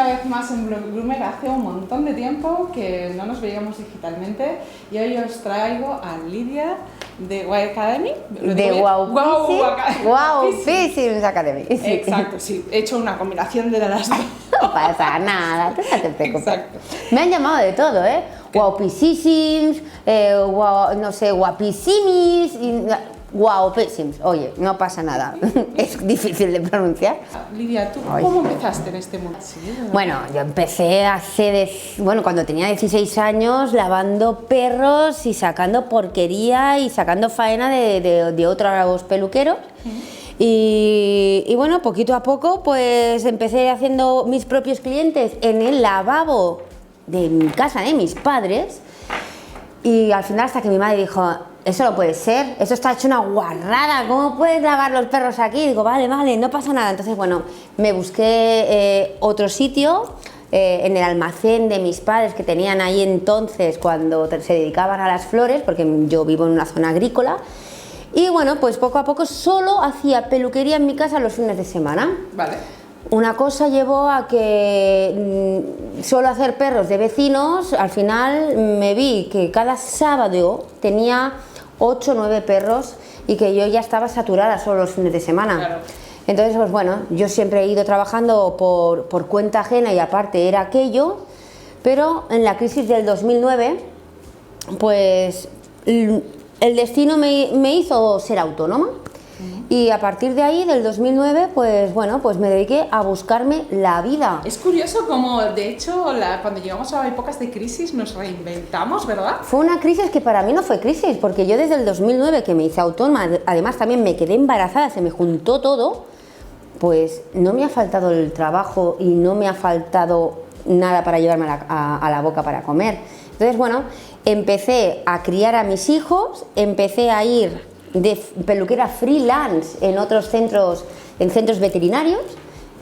vez más en Blog Groomer. Hace un montón de tiempo que no nos veíamos digitalmente y hoy os traigo a Lidia de Wow Academy. De Wow Piercings Academy. Sí. Exacto, sí. He hecho una combinación de las dos. No pasa nada, tú no te preocupes. Exacto. Me han llamado de todo, ¿eh? Wow Piercings, no sé, guapisimis, Wow Piercings. Oye, no pasa nada. Es difícil de pronunciar. Lidia, ¿tú cómo empezaste en este mundo? Sí, bueno, yo empecé cuando tenía 16 años lavando perros y sacando porquería y sacando faena de otros peluqueros. Y bueno, poquito a poco pues empecé haciendo mis propios clientes en el lavabo de mi casa, de mis padres, y al final hasta que mi madre dijo: eso no puede ser, eso está hecho una guarrada, ¿cómo puedes lavar los perros aquí? Y digo, vale, no pasa nada. Entonces, bueno, me busqué otro sitio en el almacén de mis padres que tenían ahí entonces cuando se dedicaban a las flores, porque yo vivo en una zona agrícola. Y bueno, pues poco a poco solo hacía peluquería en mi casa los fines de semana. Vale. Una cosa llevó a que solo hacer perros de vecinos, al final me vi que cada sábado tenía 8 o 9 perros y que yo ya estaba saturada solo los fines de semana. Claro. Entonces, pues bueno, yo siempre he ido trabajando por cuenta ajena y aparte era aquello, pero en la crisis del 2009, pues el destino me hizo ser autónoma. Y a partir de ahí, del 2009, pues bueno, pues me dediqué a buscarme la vida. Es curioso como, de hecho, cuando llegamos a épocas de crisis nos reinventamos, ¿verdad? Fue una crisis que para mí no fue crisis, porque yo desde el 2009 que me hice autónoma, además también me quedé embarazada, se me juntó todo, pues no me ha faltado el trabajo y no me ha faltado nada para llevarme a la boca para comer. Entonces, bueno, empecé a criar a mis hijos, empecé a ir de peluquera freelance en otros centros, en centros veterinarios,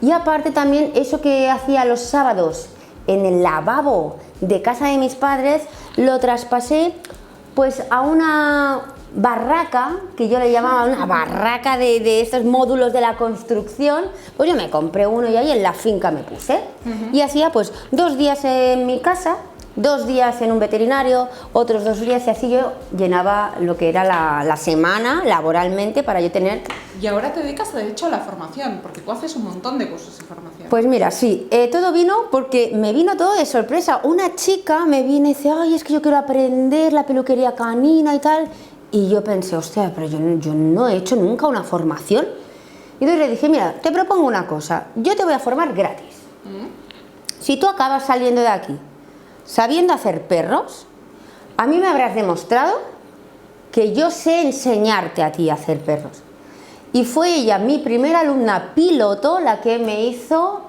y aparte también eso que hacía los sábados en el lavabo de casa de mis padres lo traspasé pues a una barraca, que yo le llamaba una barraca de estos módulos de la construcción. Pues yo me compré uno y ahí en la finca me puse y hacía pues 2 días en mi casa, 2 días en un veterinario, otros 2 días, y así yo llenaba lo que era la semana laboralmente para yo tener. Y ahora te dedicas de hecho a la formación, porque tú haces un montón de cursos de formación. Pues mira, sí, todo vino porque me vino todo de sorpresa. Una chica me viene y dice: ay, es que yo quiero aprender la peluquería canina y tal. Y yo pensé: hostia, pero yo no he hecho nunca una formación. Y entonces le dije: mira, te propongo una cosa, yo te voy a formar gratis. Si tú acabas saliendo de aquí sabiendo hacer perros, a mí me habrás demostrado que yo sé enseñarte a ti a hacer perros. Y fue ella, mi primera alumna piloto, la que me hizo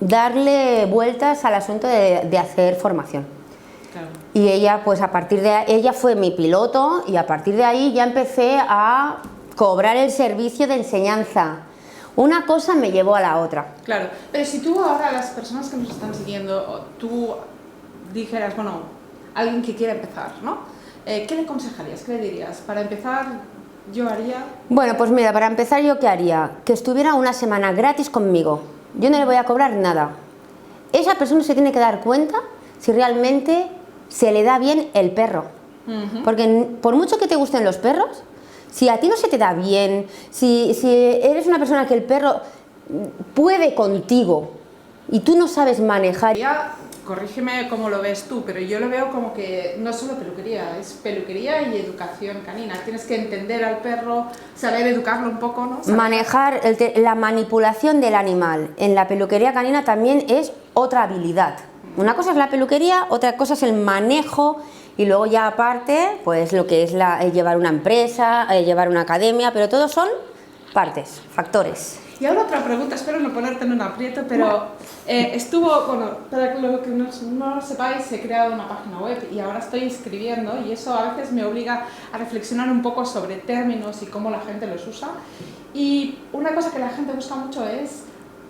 darle vueltas al asunto de hacer formación. Claro. Y ella, pues a partir de ella fue mi piloto, y a partir de ahí ya empecé a cobrar el servicio de enseñanza. Una cosa me llevó a la otra. Claro, pero si tú ahora, las personas que nos están siguiendo, tú dijeras, bueno, alguien que quiera empezar, ¿no? ¿Qué le aconsejarías? ¿Qué le dirías? Para empezar, yo haría... Bueno, pues mira, para empezar, ¿yo qué haría? Que estuviera una semana gratis conmigo. Yo no le voy a cobrar nada. Esa persona se tiene que dar cuenta si realmente se le da bien el perro. Porque por mucho que te gusten los perros, si a ti no se te da bien, si eres una persona que el perro puede contigo y tú no sabes manejar... Corrígeme cómo lo ves tú, pero yo lo veo como que no es solo peluquería, es peluquería y educación canina. Tienes que entender al perro, saber educarlo un poco, ¿no? Manejar la manipulación del animal en la peluquería canina también es otra habilidad. Una cosa es la peluquería, otra cosa es el manejo, y luego ya aparte, pues lo que es llevar una empresa, llevar una academia, pero todos son partes, factores. Y ahora otra pregunta, espero no ponerte en un aprieto, pero bueno, para que lo que no lo sepáis, he creado una página web y ahora estoy escribiendo, y eso a veces me obliga a reflexionar un poco sobre términos y cómo la gente los usa. Y una cosa que la gente busca mucho es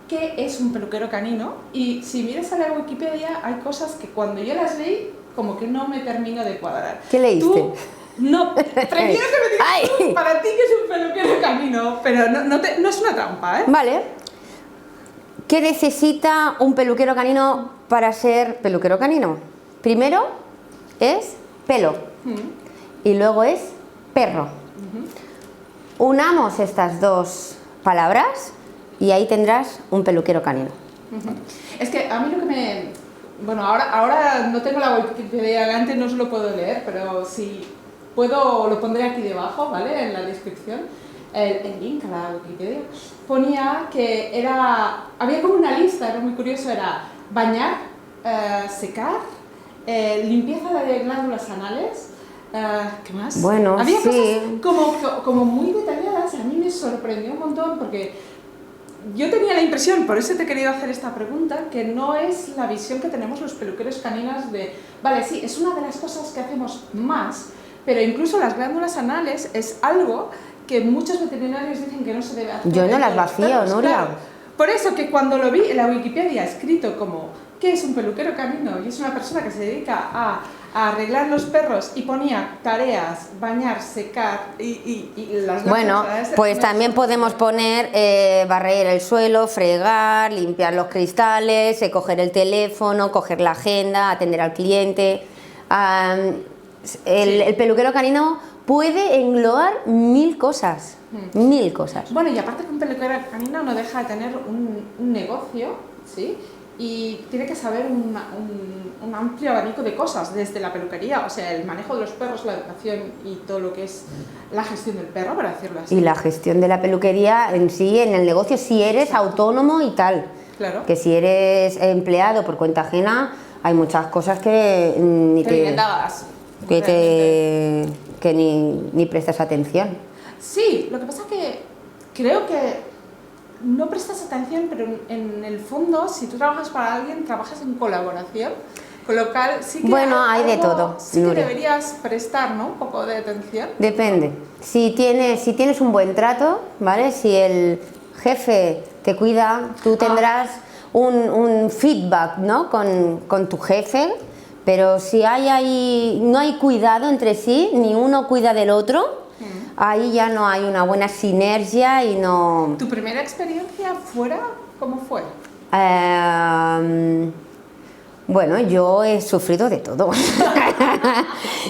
¿qué es un peluquero canino? Y si miras a la Wikipedia hay cosas que cuando yo las leí como que no me termino de cuadrar. ¿Qué leíste? ¿Tú? No, prefiero que me digas tú, para ti que es un peluquero canino, pero no es una trampa, ¿eh? Vale. ¿Qué necesita un peluquero canino para ser peluquero canino? Primero es pelo y luego es perro. Unamos estas dos palabras y ahí tendrás un peluquero canino. Es que a mí lo que me... Bueno, ahora no tengo la Wikipedia delante, no os lo puedo leer, pero si puedo lo pondré aquí debajo, ¿vale? En la descripción. El link a la Wikipedia. Ponía que había como una lista, era muy curioso, era bañar, secar, limpieza de glándulas anales, ¿qué más? Bueno, había sí. cosas como muy detalladas, a mí me sorprendió un montón porque yo tenía la impresión, por eso te he querido hacer esta pregunta, que no es la visión que tenemos los peluqueros caninos de, vale, sí, es una de las cosas que hacemos más, pero incluso las glándulas anales es algo que muchos veterinarios dicen que no se debe hacer. Yo no las vacío, Nuria. Claro. Por eso que cuando lo vi en la Wikipedia escrito como ¿qué es un peluquero canino? Y es una persona que se dedica a arreglar los perros y ponía tareas, bañar, secar y las bueno, glándulas, pues también podemos poner barrer el suelo, fregar, limpiar los cristales, coger el teléfono, coger la agenda, atender al cliente. El peluquero canino puede englobar 1000 cosas, 1000 cosas. Bueno, y aparte que un peluquero canino no deja de tener un negocio, ¿sí? Y tiene que saber un amplio abanico de cosas, desde la peluquería, o sea, el manejo de los perros, la educación y todo lo que es la gestión del perro, para decirlo así. Y la gestión de la peluquería en sí, en el negocio, si eres autónomo y tal. Claro. Que si eres empleado por cuenta ajena, hay muchas cosas que ni ni prestas atención. Sí, lo que pasa es que creo que no prestas atención, pero en el fondo, si tú trabajas para alguien, trabajas en colaboración, con lo cual sí que bueno, hay de todo, sí que deberías prestar, ¿no?, un poco de atención. Depende. Si tienes un buen trato, ¿vale? Si el jefe te cuida, tú tendrás un feedback, ¿no?, con tu jefe, pero si no hay cuidado entre sí, ni uno cuida del otro, ahí ya no hay una buena sinergia y no... ¿Tu primera experiencia fuera, cómo fue? Bueno, yo he sufrido de todo.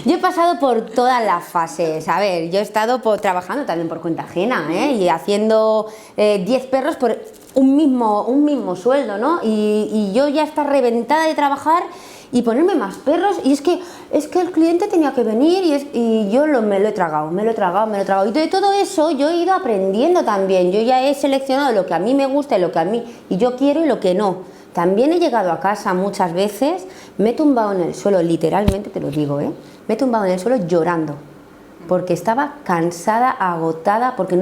Yo he pasado por todas las fases. A ver, yo he estado trabajando también por cuenta ajena, y haciendo 10 perros por un mismo sueldo, ¿no? Y yo ya estaba reventada de trabajar y ponerme más perros, y es que el cliente tenía que venir y yo me lo he tragado. Y de todo eso yo he ido aprendiendo también. Yo ya he seleccionado lo que a mí me gusta y yo quiero y lo que no. También he llegado a casa muchas veces, me he tumbado en el suelo, literalmente te lo digo, me he tumbado en el suelo llorando, porque estaba cansada, agotada, porque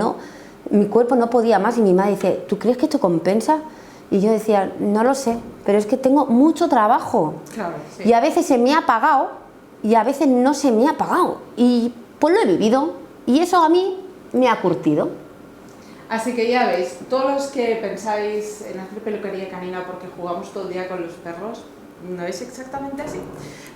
mi cuerpo no podía más, y mi madre dice, ¿tú crees que esto compensa? Y yo decía, no lo sé, pero es que tengo mucho trabajo. Claro, sí. Y a veces se me ha pagado y a veces no se me ha pagado. Y pues lo he vivido y eso a mí me ha curtido. Así que ya veis, todos los que pensáis en hacer peluquería canina porque jugamos todo el día con los perros, no es exactamente así.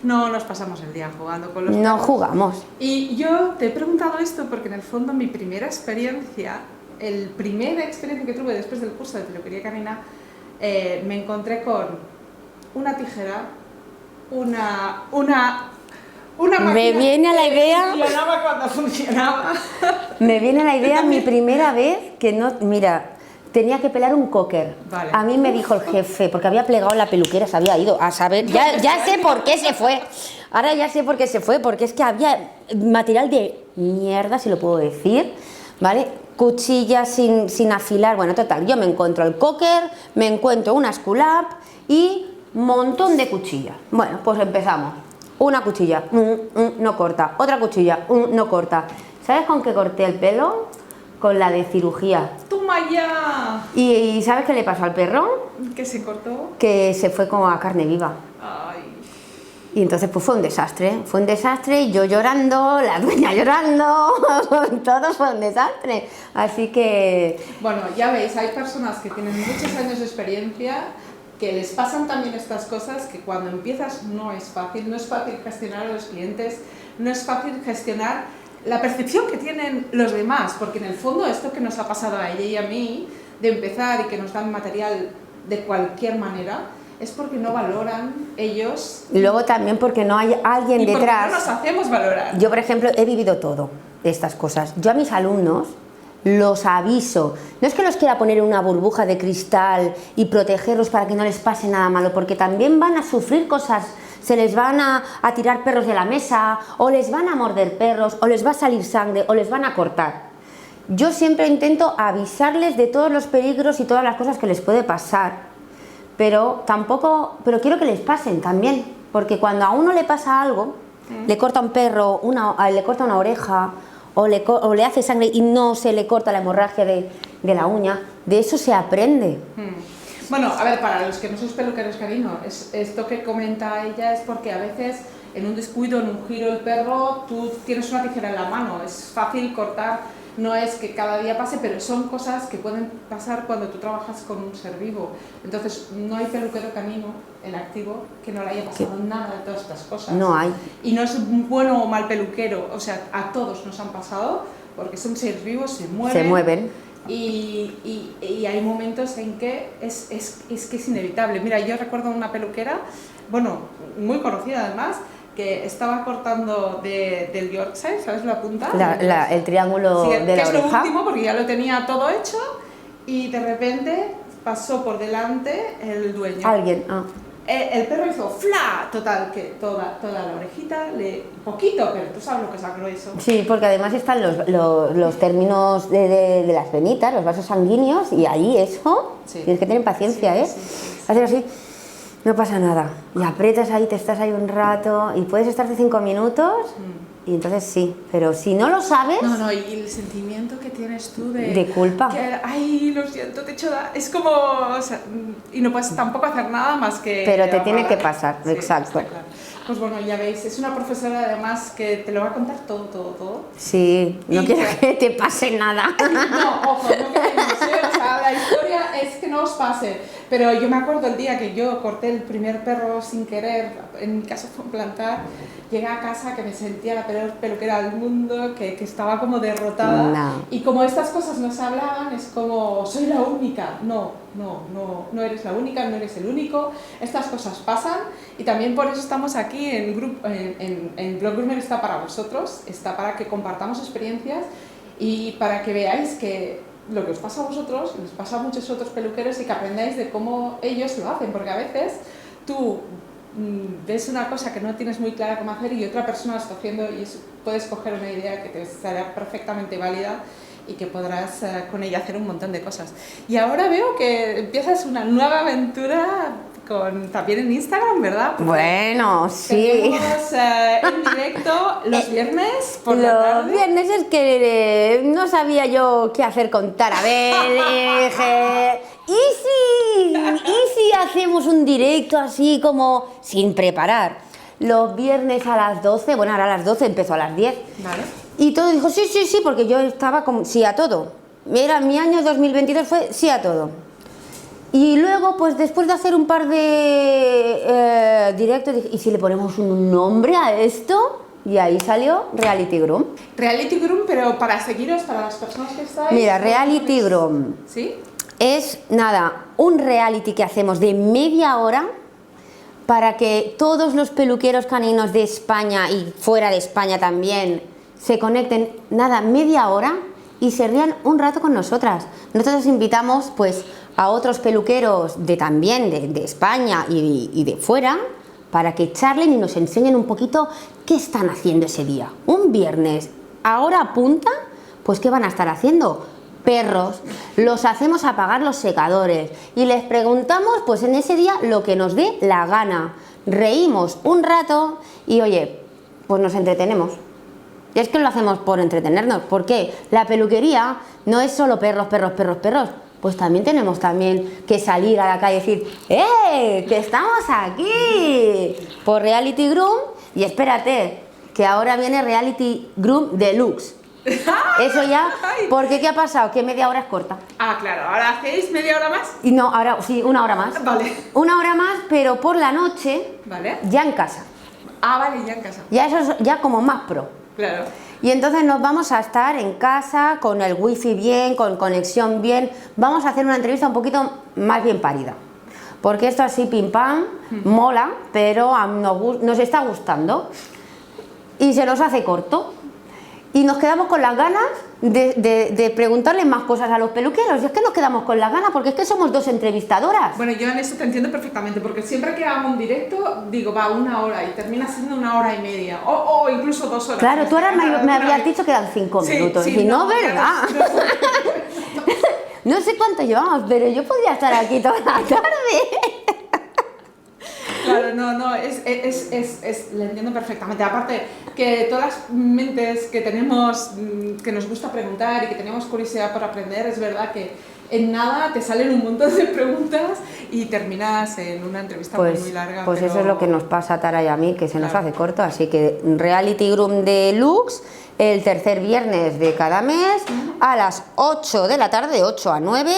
No nos pasamos el día jugando con los perros. No jugamos. Y yo te he preguntado esto porque en el fondo mi primera experiencia que tuve después del curso de peluquería canina, me encontré con una tijera, una máquina me viene a la idea, que funcionaba cuando funcionaba. Me viene a la idea mi primera vez que mira, tenía que pelar un cocker. Vale. A mí me dijo el jefe, porque había plegado la peluquera, se había ido a saber, ya sé por qué se fue. Ahora ya sé por qué se fue, porque es que había material de mierda, si lo puedo decir, ¿vale? Cuchillas sin afilar, bueno, total, yo me encuentro el cocker, me encuentro una Sculap y un montón de cuchillas. Bueno, pues empezamos. Una cuchilla, no corta. Otra cuchilla, no corta. ¿Sabes con qué corté el pelo? Con la de cirugía. ¡Toma ya! ¿Y sabes qué le pasó al perro? ¿Que se cortó? Que se fue como a carne viva. Ay. Y entonces pues fue un desastre, y yo llorando, la dueña llorando, todo fue un desastre. Así que... Bueno, ya veis, hay personas que tienen muchos años de experiencia, que les pasan también estas cosas, que cuando empiezas no es fácil gestionar a los clientes, no es fácil gestionar la percepción que tienen los demás, porque en el fondo esto que nos ha pasado a ella y a mí, de empezar y que nos dan material de cualquier manera, es porque no valoran ellos. Y luego también porque no hay alguien y detrás. porque no nos hacemos valorar. Yo, por ejemplo, he vivido todo de estas cosas. Yo a mis alumnos los aviso. No es que los quiera poner en una burbuja de cristal y protegerlos para que no les pase nada malo, porque también van a sufrir cosas. Se les van a tirar perros de la mesa, o les van a morder perros, o les va a salir sangre, o les van a cortar. Yo siempre intento avisarles de todos los peligros y todas las cosas que les puede pasar. Pero quiero que les pasen también, porque cuando a uno le pasa algo, le corta un perro, le corta una oreja, o le hace sangre y no se le corta la hemorragia de la uña, de eso se aprende. Bueno, a ver, para los que no sois peluqueros, cariño, esto que comenta ella es porque a veces en un descuido, en un giro el perro, tú tienes una tijera en la mano, es fácil cortar. No es que cada día pase, pero son cosas que pueden pasar cuando tú trabajas con un ser vivo. Entonces, no hay peluquero canino en activo que no le haya pasado nada de todas estas cosas. No hay. Y no es un bueno o mal peluquero, o sea, a todos nos han pasado, porque son seres vivos, se mueven. Se mueven. Y hay momentos en que es que es inevitable. Mira, yo recuerdo una peluquera, bueno, muy conocida además, que estaba cortando del Yorkshire, ¿sabes la punta? El triángulo sí, de la que es lo oreja. último, porque ya lo tenía todo hecho, y de repente pasó por delante el dueño. Alguien, El perro hizo ¡fla! Total, que toda la orejita, poquito, pero tú sabes lo que es grueso. Sí, porque además están los términos de las venitas, los vasos sanguíneos, y ahí eso, tienes que tener paciencia, sí, ¿eh? Sí. Hacer así, no pasa nada. Y aprietas ahí, te estás ahí un rato, y puedes estarte 5 minutos, y entonces sí. Pero si no lo sabes... No, y el sentimiento que tienes tú de culpa. Que, ay, lo siento, te he hecho es como... O sea, y no puedes tampoco hacer nada más que... Pero te tiene que pasar, sí, exacto. Claro. Pues bueno, ya veis, es una profesora además que te lo va a contar todo. Sí, no quiero que te pase nada. No, ojo, no queremos, o sea, la historia es que no os pase. Pero yo me acuerdo el día que yo corté el primer perro sin querer, en mi caso fue un plantar, llegué a casa que me sentía la peor peluquera del mundo, que estaba como derrotada. No. Y como estas cosas no se hablaban, es como, soy la única. No eres la única, no eres el único. Estas cosas pasan y también por eso estamos aquí en Blog Groomer. Está para vosotros, está para que compartamos experiencias y para que veáis que lo que os pasa a vosotros les pasa a muchos otros peluqueros y que aprendáis de cómo ellos lo hacen, porque a veces tú ves una cosa que no tienes muy clara cómo hacer y otra persona lo está haciendo y puedes coger una idea que te será perfectamente válida y que podrás con ella hacer un montón de cosas. Y ahora veo que empiezas una nueva aventura también en Instagram, ¿verdad? Porque bueno, sí. tenemos en directo los viernes por la tarde. Los viernes es que no sabía yo qué hacer con Tarabel. Dije, ¿y si hacemos un directo así como sin preparar? Los viernes a las 12, bueno, ahora a las 12, empezó a las 10. Vale. Y todo dijo sí, porque yo estaba como sí a todo. Mira, mi año 2022 fue sí a todo. Y luego, pues después de hacer un par de directos, dije, ¿y si le ponemos un nombre a esto? Y ahí salió Reality Groom. Reality Groom, pero para seguiros, para las personas que estáis... Mira, Reality Groom. ¿Sí? Es, nada, un reality que hacemos de media hora para que todos los peluqueros caninos de España y fuera de España también se conecten, nada, media hora y se rían un rato con nosotras. Nosotros invitamos, pues, a otros peluqueros de España y de fuera para que charlen y nos enseñen un poquito qué están haciendo ese día. Un viernes, a hora punta, pues ¿qué van a estar haciendo? Perros, los hacemos apagar los secadores y les preguntamos pues en ese día lo que nos dé la gana. Reímos un rato y oye, pues nos entretenemos. Y es que lo hacemos por entretenernos, porque la peluquería no es solo perros. Pues también tenemos que salir a la calle y decir ¡que estamos aquí! Por Reality Groom, y espérate, que ahora viene Reality Groom Deluxe. Eso ya, porque ¿qué ha pasado? Que media hora es corta. Ah, claro, ¿ahora hacéis media hora más? Y no, ahora sí, una hora más. Vale. Una hora más, pero por la noche, vale. Ya en casa. Ah, vale, ya en casa. Ya eso es ya como más pro. Claro. Y entonces nos vamos a estar en casa, con el wifi bien, con conexión bien. Vamos a hacer una entrevista un poquito más bien parida. porque esto así pim pam, mola, pero nos está gustando y se nos hace corto. Y nos quedamos con las ganas de preguntarle más cosas a los peluqueros. Y es que nos quedamos con las ganas porque es que somos dos entrevistadoras. Bueno, yo en eso te entiendo perfectamente, porque siempre que hago un directo, digo, va 1 hora y termina siendo 1 hora y media, o incluso 2 horas. Claro, tú ahora me habías dicho que eran 5 minutos. Sí, y no, ¿verdad? No, no sé cuánto llevamos, pero yo podría estar aquí toda la tarde. Claro, no, le entiendo perfectamente. Aparte, que todas las mentes que tenemos, que nos gusta preguntar y que tenemos curiosidad por aprender, es verdad que en nada te salen un montón de preguntas y terminas en una entrevista muy larga. Pues pero... eso es lo que nos pasa a Tara y a mí, que se nos Claro. hace corto. Así que Reality Groom Deluxe, el tercer viernes de cada mes, a las 8 de la tarde, de 8 a 9.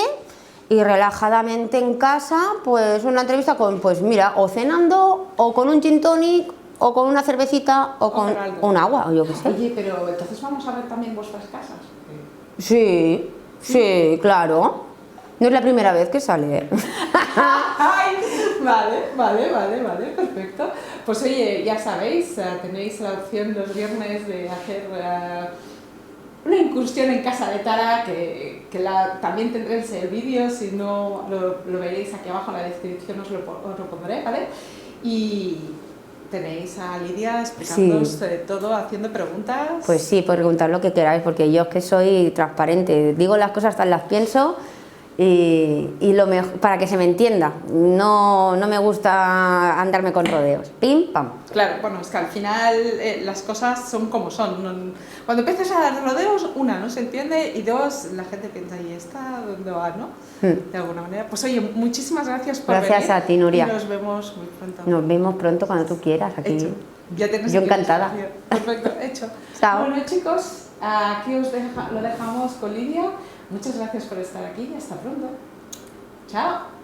Y relajadamente en casa, pues una entrevista con, pues mira, o cenando, o con un gin tonic, o con una cervecita, o con un agua, o yo qué sé. Oye, pero entonces vamos a ver también vuestras casas. Sí, claro. No es la primera vez que sale. Ay, vale, perfecto. Pues oye, ya sabéis, tenéis la opción los viernes de hacer una incursión en casa de Tara, que también tendréis el vídeo, si no lo veréis aquí abajo en la descripción, os lo pondré, ¿vale? Y tenéis a Lidia explicándoos todo, haciendo preguntas. Pues sí, preguntad lo que queráis, porque yo es que soy transparente, digo las cosas, tal las pienso y lo mejor, para que se me entienda, no me gusta andarme con rodeos, pim, pam. Claro, bueno, es que al final las cosas son como son. Cuando empiezas a dar rodeos, una, no se entiende, y dos, la gente piensa, ¿y esta dónde va, no? De alguna manera. Pues oye, muchísimas gracias por venir. Gracias a ti, Nuria. Y nos vemos muy pronto. Nos vemos pronto cuando tú quieras, aquí. Hecho. Ya tienes yo encantada. Perfecto, hecho. Chao. Bueno, chicos, aquí lo dejamos con Lidia. Muchas gracias por estar aquí y hasta pronto. Chao.